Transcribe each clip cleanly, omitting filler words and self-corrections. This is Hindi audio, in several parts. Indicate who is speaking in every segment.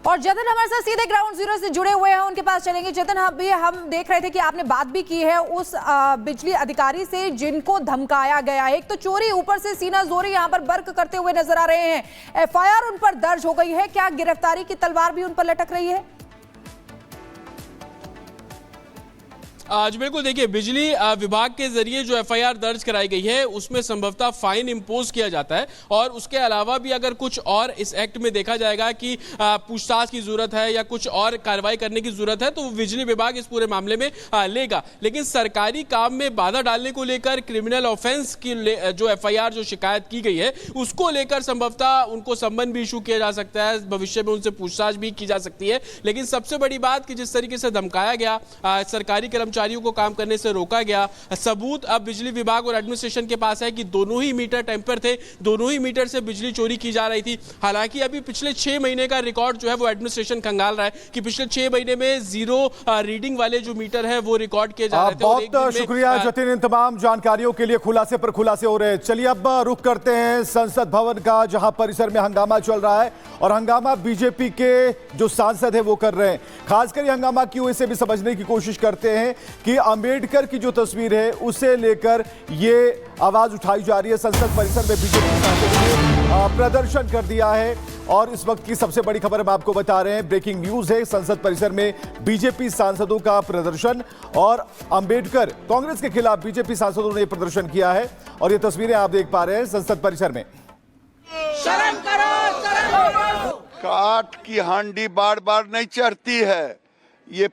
Speaker 1: और जतिन हमारे साथ सीधे ग्राउंड जीरो से जुड़े हुए हैं, उनके पास चलेंगे। जतिन, अभी हम देख रहे थे कि आपने बात भी की है उस बिजली अधिकारी से जिनको धमकाया गया है। एक तो चोरी, ऊपर से सीना जोरी यहाँ पर बर्क करते हुए नजर आ रहे हैं। एफआईआर उन पर दर्ज हो गई है, क्या गिरफ्तारी की तलवार भी उन पर लटक रही है?
Speaker 2: आज बिल्कुल देखिए, बिजली विभाग के जरिए जो एफआईआर दर्ज कराई गई है उसमें संभवतः फाइन इंपोज किया जाता है, और उसके अलावा भी अगर कुछ और इस एक्ट में देखा जाएगा कि पूछताछ की जरूरत है या कुछ और कार्रवाई करने की जरूरत है, तो बिजली विभाग इस पूरे मामले में लेगा। लेकिन सरकारी काम में बाधा डालने को लेकर क्रिमिनल ऑफेंस की जो एफआईआर जो शिकायत की गई है उसको लेकर संभवतः उनको सम्मन भी इशू किया जा सकता है, भविष्य में उनसे पूछताछ भी की जा सकती है। लेकिन सबसे बड़ी बात कि जिस तरीके से धमकाया गया, सरकारी कर्मचारियों को काम करने से रोका गया, सबूत अब बिजली विभाग और एडमिनिस्ट्रेशन के पास है कि दोनों ही मीटर टेम्पर थे, दोनों ही मीटर से बिजली चोरी की जा रही थी। हालांकि अभी पिछले 6 महीने का रिकॉर्ड जो है वो एडमिनिस्ट्रेशन खंगाल रहा है कि पिछले 6 महीने में जीरो रीडिंग वाले जो मीटर है वो रिकॉर्ड किए जा रहे थे।
Speaker 3: बहुत शुक्रिया जतिन, इन तमाम जानकारियों के लिए। खुलासे पर खुलासे हो रहे हैं। चलिए अब रुख करते हैं संसद भवन का, जहां परिसर में हंगामा चल रहा है, और हंगामा बीजेपी के जो सांसद है वो कर रहे हैं। खासकर हंगामा क्यों, इसे भी समझने की कोशिश करते हैं कि अंबेडकर की जो तस्वीर है उसे लेकर ये आवाज उठाई जा रही है। संसद परिसर में बीजेपी सांसदों ने प्रदर्शन कर दिया है, और इस वक्त की सबसे बड़ी खबर हम आपको बता रहे हैं। ब्रेकिंग न्यूज है, संसद परिसर में बीजेपी सांसदों का प्रदर्शन, और अंबेडकर कांग्रेस के खिलाफ बीजेपी सांसदों ने प्रदर्शन किया है, और ये तस्वीरें आप देख पा रहे हैं संसद परिसर में।
Speaker 4: शर्म करो, शर्म करो।
Speaker 5: काठ की हांडी बार बार नहीं चढ़ती है। ये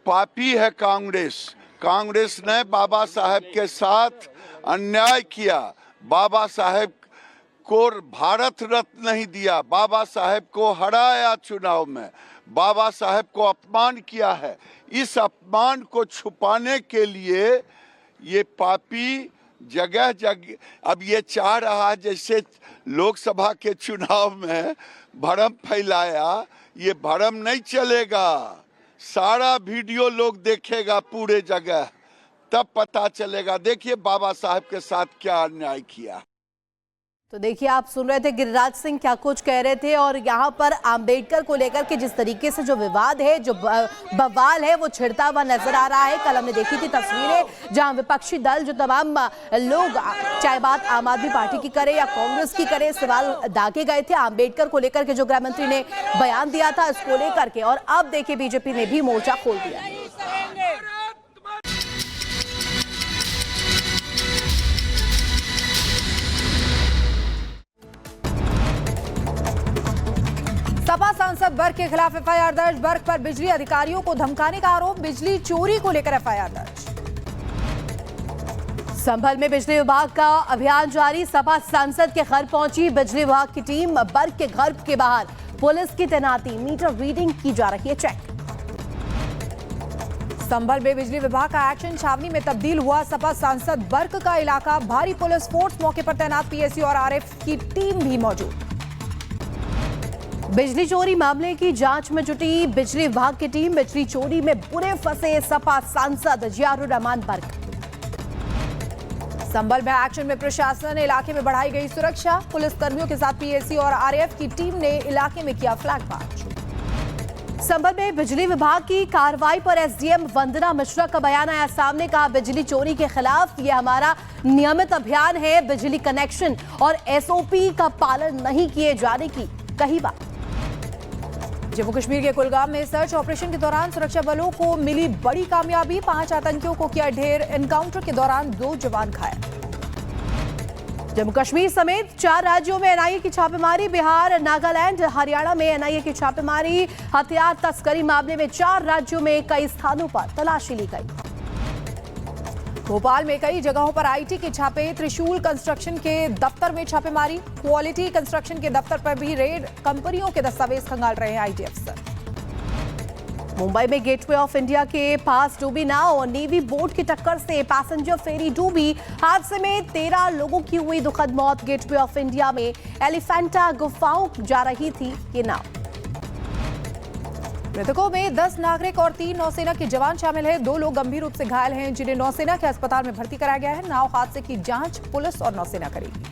Speaker 5: पापी है कांग्रेस। कांग्रेस ने बाबा साहेब के साथ अन्याय किया, बाबा साहेब को भारत रत्न नहीं दिया, बाबा साहेब को हराया चुनाव में, बाबा साहेब को अपमान किया है। इस अपमान को छुपाने के लिए ये पापी जगह जगह अब ये चाह रहा है जैसे लोकसभा के चुनाव में भ्रम फैलाया। ये भ्रम नहीं चलेगा। सारा वीडियो लोग देखेगा पूरे जगह, तब पता चलेगा। देखिए बाबा साहब के साथ क्या अन्याय किया।
Speaker 1: तो देखिए, आप सुन रहे थे गिरिराज सिंह क्या कुछ कह रहे थे, और यहाँ पर अंबेडकर को लेकर के जिस तरीके से जो विवाद है, जो बवाल है, वो छिड़ता हुआ नजर आ रहा है। कल हमने देखी थी तस्वीरें जहाँ विपक्षी दल जो तमाम लोग, चाहे बात आम आदमी पार्टी की करे या कांग्रेस की करे, सवाल दागे गए थे अंबेडकर को लेकर के, जो गृह मंत्री ने बयान दिया था इसको लेकर के। और अब देखिए बीजेपी ने भी मोर्चा खोल दिया। सपा सांसद बर्क के खिलाफ एफआईआर दर्ज। बर्क पर बिजली अधिकारियों को धमकाने का आरोप, बिजली चोरी को लेकर एफआईआर दर्ज। संभल में बिजली विभाग का अभियान जारी। सपा सांसद के घर पहुंची बिजली विभाग की टीम। बर्क के घर के बाहर पुलिस की तैनाती, मीटर रीडिंग की जा रही है चेक। संभल में बिजली विभाग का एक्शन छावनी में तब्दील हुआ। सपा सांसद बर्क का इलाका, भारी पुलिस फोर्स मौके पर तैनात, पीएससी और आरएफ की टीम भी मौजूद। बिजली चोरी मामले की जांच में जुटी बिजली विभाग की टीम। बिजली चोरी में बुरे फंसे सपा सांसद जियाउर रहमान बर्क। संभल में एक्शन में प्रशासन, इलाके में बढ़ाई गई सुरक्षा। पुलिस कर्मियों के साथ पीएससी और आरएफ की टीम ने इलाके में किया फ्लैग मार्च। संभल में बिजली विभाग की कार्रवाई पर एसडीएम वंदना मिश्रा का बयान आया सामने। कहा बिजली चोरी के खिलाफ ये हमारा नियमित अभियान है। बिजली कनेक्शन और एसओपी का पालन नहीं किए जाने की कही बात। जम्मू कश्मीर के कुलगाम में सर्च ऑपरेशन के दौरान सुरक्षा बलों को मिली बड़ी कामयाबी। 5 आतंकियों को किया ढेर। एनकाउंटर के दौरान 2 जवान घायल। जम्मू कश्मीर समेत 4 राज्यों में एनआईए की छापेमारी। बिहार, नागालैंड, हरियाणा में एनआईए की छापेमारी। हथियार तस्करी मामले में 4 राज्यों में कई स्थानों पर तलाशी ली गई। भोपाल में कई जगहों पर आईटी के छापे। त्रिशूल कंस्ट्रक्शन के दफ्तर में छापेमारी। क्वालिटी कंस्ट्रक्शन के दफ्तर पर भी रेड। कंपनियों के दस्तावेज खंगाल रहे हैं आईटी अफसर। मुंबई में गेटवे ऑफ इंडिया के पास डूबी नाव। नेवी बोट की टक्कर से पैसेंजर फेरी डूबी। हादसे में 13 लोगों की हुई दुखद मौत। गेटवे ऑफ इंडिया में एलिफेंटा गुफाओं जा रही थी ये नाव। मृतकों में 10 नागरिक और 3 नौसेना के जवान शामिल हैं। 2 लोग गंभीर रूप से घायल हैं, जिन्हें नौसेना के अस्पताल में भर्ती कराया गया है। नाव हादसे की जांच पुलिस और नौसेना करेगी।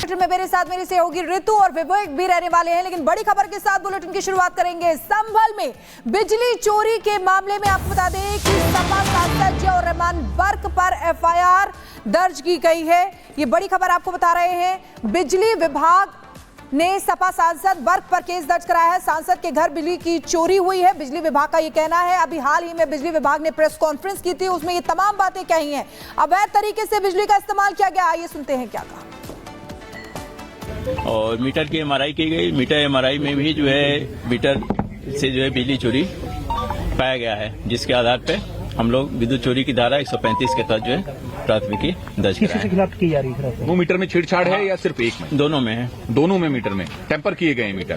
Speaker 1: बुलेटिन में मेरे साथ मेरी सहयोगी ऋतु और विवेक भी रहने वाले हैं, लेकिन बड़ी खबर के साथ बुलेटिन की शुरुआत करेंगे। संभल में बिजली चोरी के मामले में आपको बता दें कि सपा सांसद जियाउर रहमान बर्क पर एफआईआर दर्ज की गई है। ये बड़ी खबर आपको बता रहे हैं। बिजली विभाग ने सपा सांसद वर्ग पर केस दर्ज कराया है। सांसद के घर बिजली की चोरी हुई है, बिजली विभाग का ये कहना है। अभी हाल ही में बिजली विभाग ने प्रेस कॉन्फ्रेंस की थी, उसमें ये तमाम बातें कही हैं। अवैध तरीके से बिजली का इस्तेमाल किया गया, आइए सुनते हैं क्या कहा।
Speaker 6: और मीटर की एमआरआई की गई। मीटर एमआरआई में भी जो है मीटर से जो है बिजली चोरी पाया गया है, जिसके आधार पे हम लोग विद्युत चोरी की धारा 135 के तहत जो है प्राथमिकी दर्ज कराए।
Speaker 7: किसके खिलाफ की जा रही है?
Speaker 8: वो मीटर में छेड़छाड़ है या सिर्फ एक में?
Speaker 6: दोनों में है।
Speaker 8: दोनों में मीटर में टेम्पर किए गए हैं मीटर।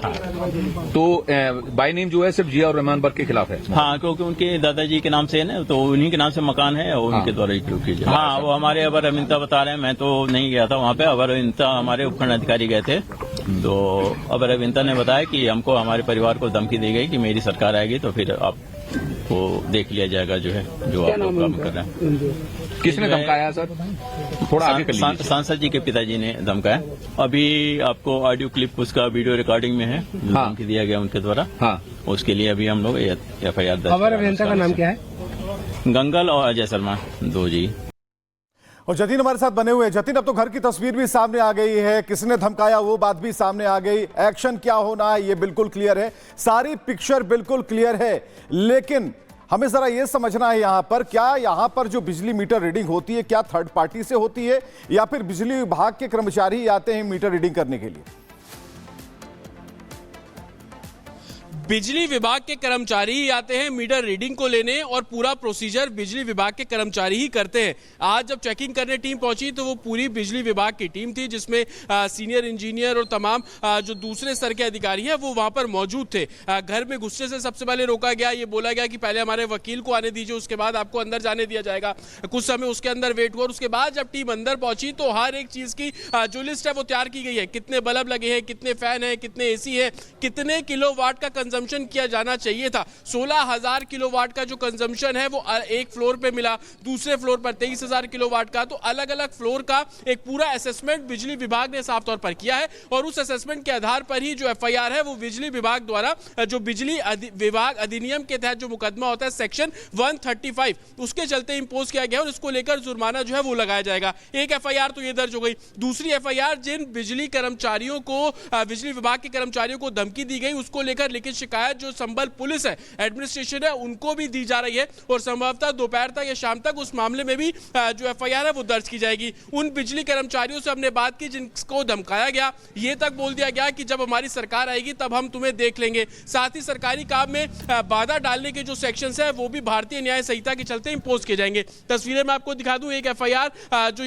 Speaker 8: तो बाय नेम जो है सिर्फ जियाउर रहमान बर्क के खिलाफ है।
Speaker 6: हाँ, क्योंकि उनके दादाजी के नाम से है ना, तो उन्हीं के नाम से मकान है और उनके द्वारा ही प्रयोग कीजिए। हाँ, वो हमारे अबर अभियंता बता रहे हैं, मैं तो नहीं गया था वहाँ पे। अबर अभियंता हमारे उपखंड अधिकारी गए थे, तो अबर अभियंता ने बताया कि हमको हमारे परिवार को धमकी दी गई कि मेरी सरकार आएगी तो फिर आप वो देख लिया जाएगा जो है जो आप लोग काम कर रहे हैं।
Speaker 8: किसने धमकाया सर? थोड़ा आगे कर लीजिए।
Speaker 6: सांसद जी के पिताजी ने धमकाया। अभी आपको ऑडियो क्लिप उसका वीडियो रिकॉर्डिंग में है, जो धमकी दिया गया उनके द्वारा।
Speaker 8: हाँ,
Speaker 6: उसके लिए अभी हम लोग एफआईआर दर्ज।
Speaker 7: अवर अभियंता का नाम क्या है?
Speaker 6: गंगल और अजय शर्मा, दो जी।
Speaker 3: और जतीन हमारे साथ बने हुए हैं। जतीन, अब तो घर की तस्वीर भी सामने आ गई है, किसने धमकाया वो बात भी सामने आ गई, एक्शन क्या होना है ये बिल्कुल क्लियर है, सारी पिक्चर बिल्कुल क्लियर है। लेकिन हमें जरा ये समझना है यहां पर, क्या यहां पर जो बिजली मीटर रीडिंग होती है क्या थर्ड पार्टी से होती है या फिर बिजली विभाग के कर्मचारी आते हैं मीटर रीडिंग करने के लिए?
Speaker 2: बिजली विभाग के कर्मचारी ही आते हैं मीटर रीडिंग को लेने और पूरा प्रोसीजर बिजली विभाग के कर्मचारी ही करते हैं। आज जब चेकिंग करने टीम पहुंची तो वो पूरी बिजली विभाग की टीम थी, जिसमें सीनियर इंजीनियर और तमाम जो दूसरे स्तर के अधिकारी हैं वो वहां पर मौजूद थे। घर में घुसने से सबसे पहले रोका गया, ये बोला गया कि पहले हमारे वकील को आने दीजिए, उसके बाद आपको अंदर जाने दिया जाएगा। कुछ समय उसके अंदर वेट हुआ और उसके बाद जब टीम अंदर पहुंची तो हर एक चीज की जो लिस्ट है वो तैयार की गई है। कितने बल्ब लगे हैं, कितने फैन है, कितने एसी है, कितने किलोवाट का कंजम्पशन किया जाना चाहिए था। 16,000 किलोवाट का जो कंजम्पशन है वो एक फ्लोर पे मिला, दूसरे फ्लोर पर 23,000 किलोवाट का। तो अलग अलग फ्लोर का एक पूरा असेसमेंट बिजली विभाग ने साफ तौर पर किया है और उस असेसमेंट के आधार पर ही जो एफआईआर है वो बिजली विभाग द्वारा जो बिजली विभाग अधिनियम के तहत जो मुकदमा होता है सेक्शन 135 उसके चलते इंपोज किया गया और इसको लेकर जुर्माना जो है वो लगाया जाएगा। एक एफआईआर तो ये दर्ज हो गई। दूसरी एफआईआर जिन बिजली कर्मचारियों को बिजली विभाग के कर्मचारियों को धमकी दी गई उसको लेकर लिखित शिकायत जो संभल पुलिस है, एडमिनिस्ट्रेशन है, उनको भी दी जा रही है और संभवतः दोपहर तक या शाम तक उस मामले में भी जो एफआईआर है वो दर्ज की जाएगी। उन बिजली कर्मचारियों से हमने बात की जिनको धमकाया गया, ये तक बोल दिया गया कि जब हमारी सरकार आएगी तब हम तुम्हें देख लेंगे। साथ ही सरकारी काम में बाधा डालने के जो सेक्शंस है वो भी भारतीय न्याय संहिता के चलते इंपोज किए जाएंगे। तस्वीरें मैं आपको दिखा दूं, एक एफआईआर जो